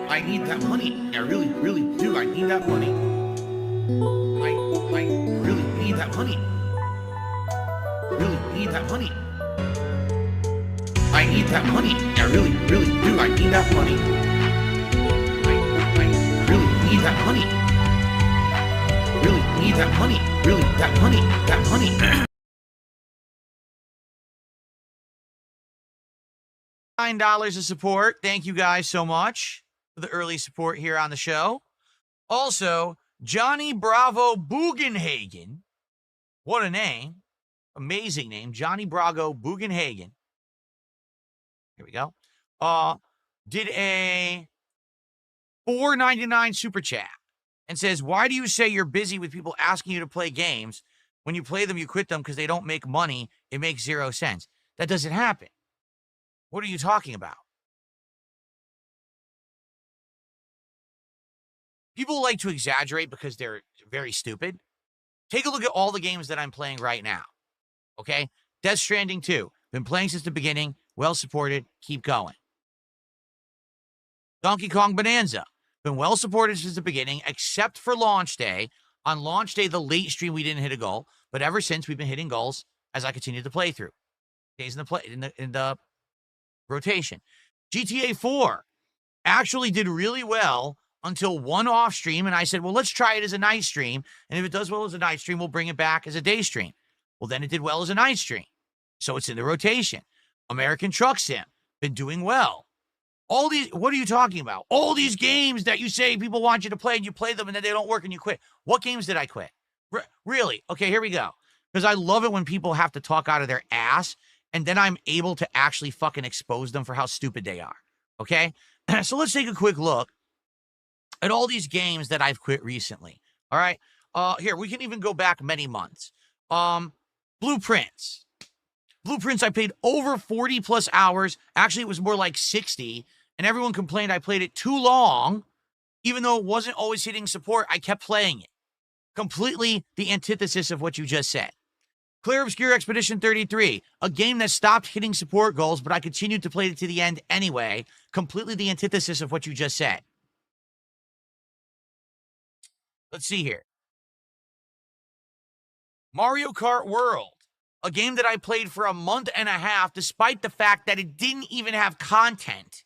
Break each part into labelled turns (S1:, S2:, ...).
S1: I need that money. I really, really do. I need that money. I really need that money. Really need that money. I need that money. I really, really do. I need that money. I really need that money. Really need that money. Really, that money. That money. $9 of support. Thank you guys so much for the early support here on the show. Also, Johnny Bravo Bugenhagen. What a name. Amazing name. Johnny Bravo Bugenhagen. Here we go. Did a $4.99 super chat and says, why do you say you're busy with people asking you to play games? When you play them, you quit them because they don't make money. It makes 0 sense. That doesn't happen. What are you talking about? People like to exaggerate because they're very stupid. Take a look at all the games that I'm playing right now. Okay? Death Stranding 2. Been playing since the beginning. Well supported. Keep going. Donkey Kong Bonanza. Been well supported since the beginning, except for launch day. On launch day, the late stream, we didn't hit a goal. But ever since, we've been hitting goals as I continue to play through. Days in the rotation. GTA 4 actually did really well until one off stream, and I said, well, let's try it as a night stream, and if it does well as a night stream, we'll bring it back as a day stream. Well, then it did well as a night stream, so it's in the rotation. American Truck Sim, been doing well. All these, what are you talking about? All these games that you say people want you to play, and you play them, and then they don't work, and you quit. What games did I quit? Really? Okay, here we go. Because I love it when people have to talk out of their ass, and then I'm able to actually fucking expose them for how stupid they are. Okay? So let's take a quick look at all these games that I've quit recently. All right? Here, we can even go back many months. Blueprints. Blueprints, I played over 40 plus hours. Actually, it was more like 60. And everyone complained I played it too long. Even though it wasn't always hitting support, I kept playing it. Completely the antithesis of what you just said. Clear Obscure Expedition 33, a game that stopped hitting support goals, but I continued to play it to the end anyway. Completely the antithesis of what you just said. Let's see here. Mario Kart World, a game that I played for a month and a half, despite the fact that it didn't even have content.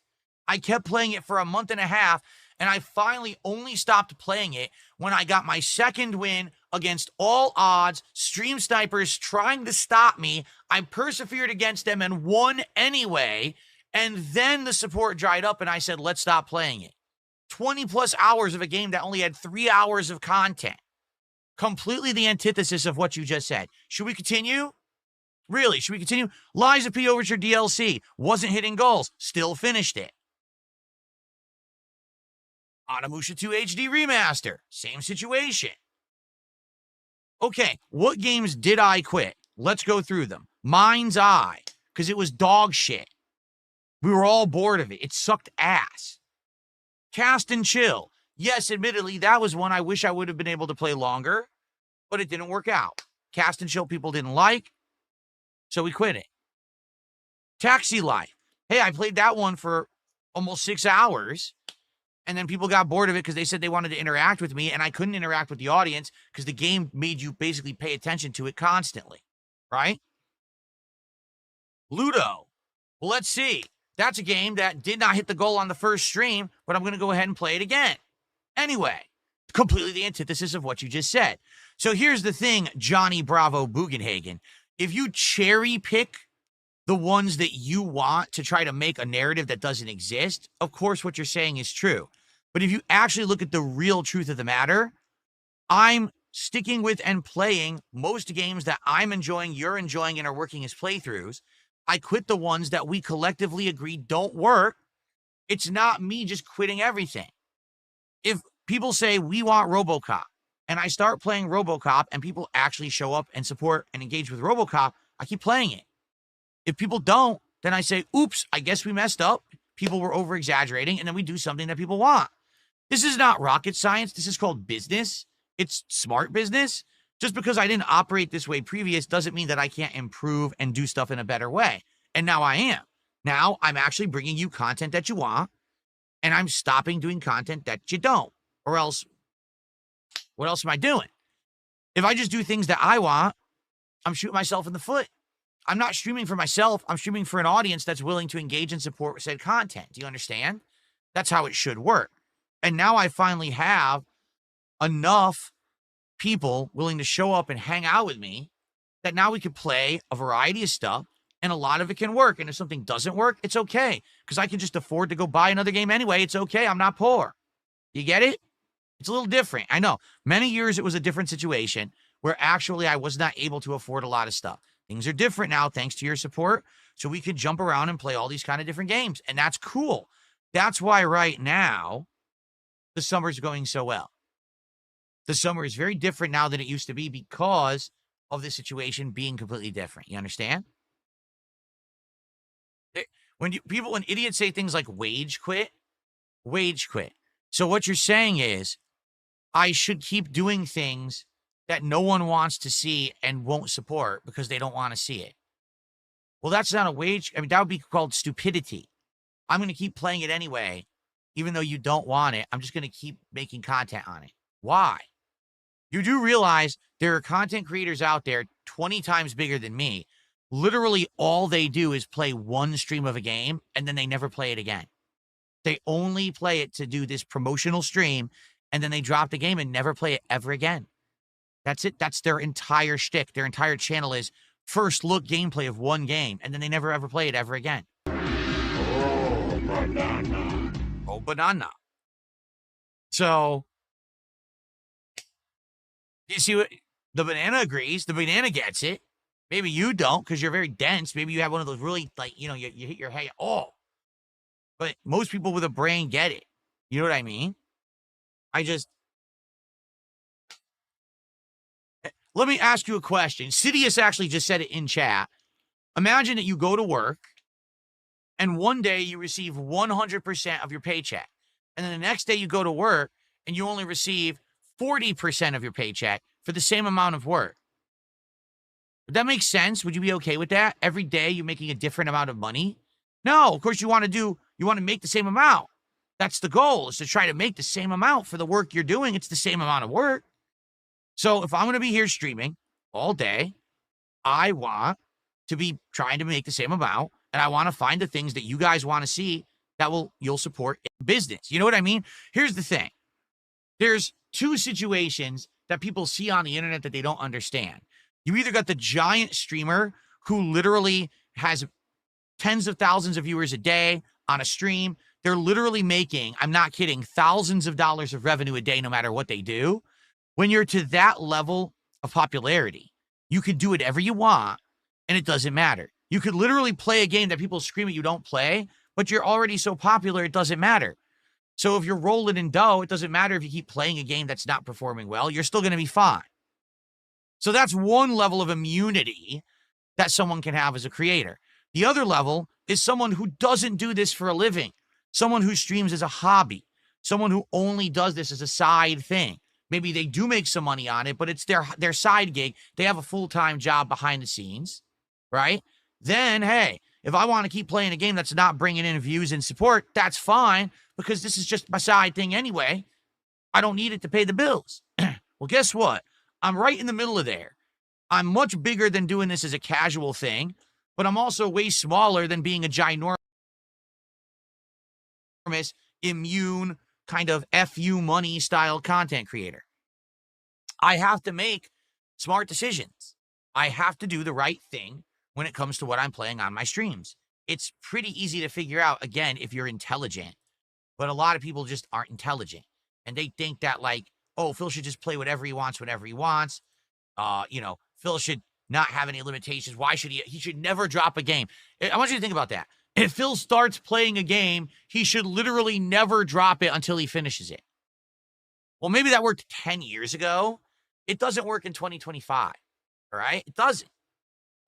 S1: I kept playing it for a month and a half, and I finally only stopped playing it when I got my second win against all odds, stream snipers trying to stop me. I persevered against them and won anyway, and then the support dried up, and I said, let's stop playing it. 20 plus hours of a game that only had 3 hours of content. Completely the antithesis of what you just said. Should we continue? Really, should we continue? Lies of P Overture DLC. Wasn't hitting goals. Still finished it. Onimusha 2 HD Remaster. Same situation. Okay, what games did I quit? Let's go through them. Mind's Eye, because it was dog shit. We were all bored of it. It sucked ass. Cast and Chill. Yes, admittedly, that was one I wish I would have been able to play longer, but it didn't work out. Cast and Chill people didn't like, so we quit it. Taxi Life. Hey, I played that one for almost 6 hours, and then people got bored of it because they said they wanted to interact with me, and I couldn't interact with the audience because the game made you basically pay attention to it constantly, right? Ludo. Well, let's see. That's a game that did not hit the goal on the first stream, but I'm going to go ahead and play it again. Anyway, completely the antithesis of what you just said. So here's the thing, Johnny Bravo Bugenhagen. If you cherry pick the ones that you want to try to make a narrative that doesn't exist, of course what you're saying is true. But if you actually look at the real truth of the matter, I'm sticking with and playing most games that I'm enjoying, you're enjoying, and are working as playthroughs. I quit the ones that we collectively agree don't work. It's not me just quitting everything. If people say we want RoboCop, and I start playing RoboCop, and people actually show up and support and engage with RoboCop, I keep playing it. If people don't, then I say, oops, I guess we messed up. People were over-exaggerating, and then we do something that people want. This is not rocket science. This is called business. It's smart business. Just because I didn't operate this way previous doesn't mean that I can't improve and do stuff in a better way. And now I am. Now I'm actually bringing you content that you want, and I'm stopping doing content that you don't. Or else, what else am I doing? If I just do things that I want, I'm shooting myself in the foot. I'm not streaming for myself. I'm streaming for an audience that's willing to engage and support said content. Do you understand? That's how it should work. And now I finally have enough people willing to show up and hang out with me that now we could play a variety of stuff and a lot of it can work. And if something doesn't work, it's okay because I can just afford to go buy another game anyway. It's okay. I'm not poor. You get it? It's a little different. I know. Many years it was a different situation where actually I was not able to afford a lot of stuff. Things are different now thanks to your support. So we could jump around and play all these kind of different games. And that's cool. That's why right now the summer's going so well. The summer is very different now than it used to be because of the situation being completely different. You understand? When idiots say things like wage quit. So what you're saying is I should keep doing things that no one wants to see and won't support because they don't want to see it. Well, that's not a wage. I mean, that would be called stupidity. I'm going to keep playing it anyway, even though you don't want it. I'm just going to keep making content on it. Why? You do realize there are content creators out there 20 times bigger than me. Literally all they do is play one stream of a game and then they never play it again. They only play it to do this promotional stream and then they drop the game and never play it ever again. That's it. That's their entire shtick. Their entire channel is first look gameplay of one game and then they never ever play it ever again. Oh, banana. Oh, banana. So, you see what the banana agrees. The banana gets it. Maybe you don't because you're very dense. Maybe you have one of those really, like, you hit your head. Oh, but most people with a brain get it. You know what I mean? Let me ask you a question. Sidious actually just said it in chat. Imagine that you go to work and one day you receive 100% of your paycheck. And then the next day you go to work and you only receive 40% of your paycheck for the same amount of work. Would that make sense? Would you be okay with that? Every day you're making a different amount of money? No, of course you want to make the same amount. That's the goal, is to try to make the same amount for the work you're doing. It's the same amount of work. So if I'm going to be here streaming all day, I want to be trying to make the same amount, and I want to find the things that you guys want to see that you'll support in business. You know what I mean? Here's the thing. There's two situations that people see on the internet that they don't understand. You either got the giant streamer who literally has tens of thousands of viewers a day on a stream. They're literally making, I'm not kidding, thousands of dollars of revenue a day no matter what they do. When you're to that level of popularity, you could do whatever you want and it doesn't matter. You could literally play a game that people scream at you don't play, but you're already so popular it doesn't matter. So if you're rolling in dough, it doesn't matter if you keep playing a game that's not performing well, you're still going to be fine. So that's one level of immunity that someone can have as a creator. The other level is someone who doesn't do this for a living, someone who streams as a hobby, someone who only does this as a side thing. Maybe they do make some money on it, but it's their side gig. They have a full-time job behind the scenes, right? Then, hey, if I want to keep playing a game that's not bringing in views and support, that's fine because this is just my side thing anyway. I don't need it to pay the bills. Well, guess what? I'm right in the middle of there. I'm much bigger than doing this as a casual thing, but I'm also way smaller than being a ginormous, immune, kind of FU money style content creator. I have to make smart decisions. I have to do the right thing when it comes to what I'm playing on my streams. It's pretty easy to figure out, again, if you're intelligent, but a lot of people just aren't intelligent. And they think that, like, oh, Phil should just play whatever he wants, whenever he wants. Phil should not have any limitations. Why should he should never drop a game. I want you to think about that. If Phil starts playing a game, he should literally never drop it until he finishes it. Well, maybe that worked 10 years ago. It doesn't work in 2025, all right? It doesn't.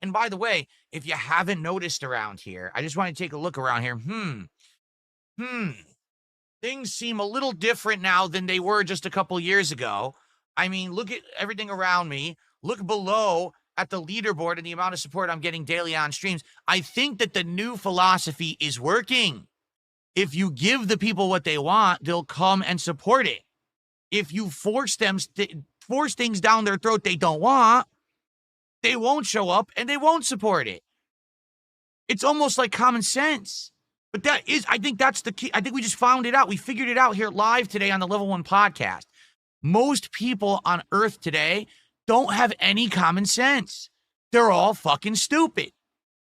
S1: And by the way, if you haven't noticed around here, I just want to take a look around here. Things seem a little different now than they were just a couple years ago. I mean, look at everything around me. Look below at the leaderboard and the amount of support I'm getting daily on streams. I think that the new philosophy is working. If you give the people what they want, they'll come and support it. If you force things down their throat they don't want, they won't show up and they won't support it. It's almost like common sense. But I think that's the key. I think we just found it out. We figured it out here live today on the Level 1 podcast. Most people on Earth today don't have any common sense. They're all fucking stupid.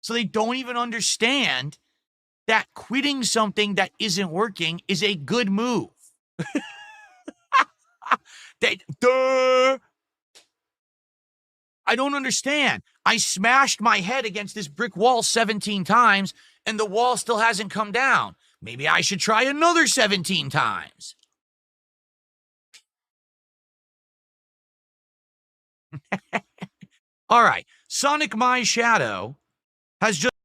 S1: So they don't even understand that quitting something that isn't working is a good move. I don't understand. I smashed my head against this brick wall 17 times and the wall still hasn't come down. Maybe I should try another 17 times. All right. Sonic My Shadow has just